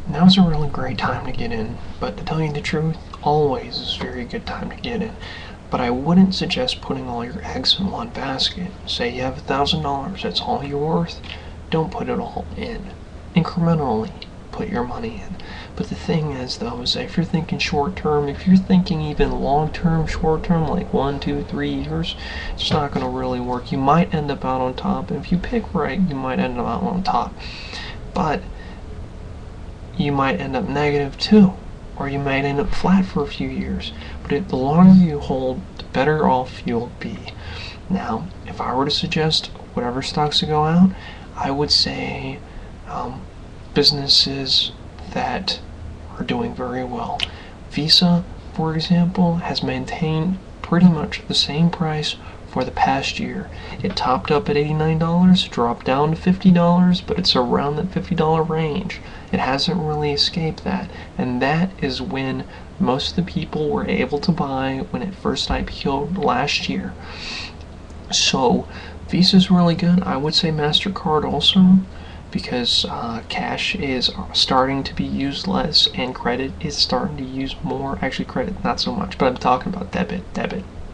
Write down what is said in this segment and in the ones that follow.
now's a really great time to get in, but to tell you the truth, always is a very good time to get in. But I wouldn't suggest putting all your eggs in one basket. Say you have $1,000, that's all you're worth. Don't put it all in. Incrementally put your money in. But the thing is, though, is that if you're thinking short term, if you're thinking even long term, short term, like 1, 2, 3 years, it's not going to really work. You might end up out on top, and if you pick right, you might end up out on top. But you might end up negative too, or you might end up flat for a few years. But the longer you hold, the better off you'll be. Now, if I were to suggest whatever stocks to go out, I would say businesses that are doing very well. Visa, for example, has maintained pretty much the same price for the past year. It topped up at $89, dropped down to $50, but it's around that $50 range. It hasn't really escaped that, and that is when most of the people were able to buy when it first IPO'd last year. So Visa's really good. I would say MasterCard also, because cash is starting to be used less and credit is starting to use more. Actually, credit not so much, but I'm talking about debit.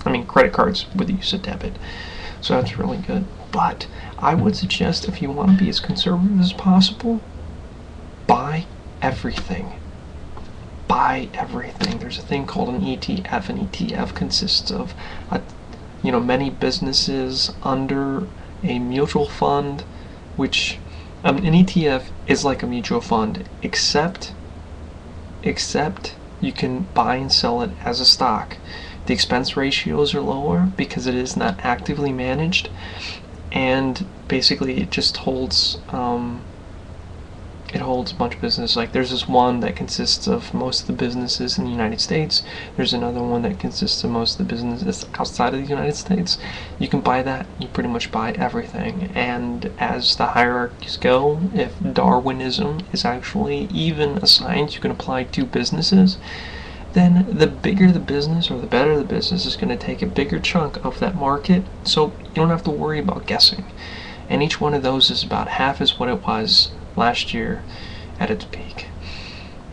I mean credit cards with the use of debit. So that's really good. But I would suggest, if you want to be as conservative as possible, buy everything. Buy everything. There's a thing called an ETF. An ETF consists of many businesses under a mutual fund, which an ETF is like a mutual fund, except you can buy and sell it as a stock. The expense ratios are lower because it is not actively managed, and basically it just holds a bunch of business. Like, there's this one that consists of most of the businesses in the United States. There's another one that consists of most of the businesses outside of the United States. You can buy that. You pretty much buy everything. And as the hierarchies go, if Darwinism is actually even a science you can apply to businesses, then the bigger the business or the better the business is going to take a bigger chunk of that market. So you don't have to worry about guessing. And each one of those is about half as what it was last year at its peak.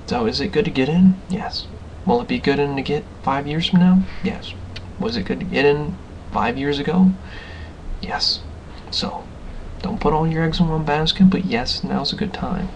So is it good to get in? Yes. Will it be good to get 5 years from now? Yes. Was it good to get in 5 years ago? Yes. So don't put all your eggs in one basket, but yes, now's a good time.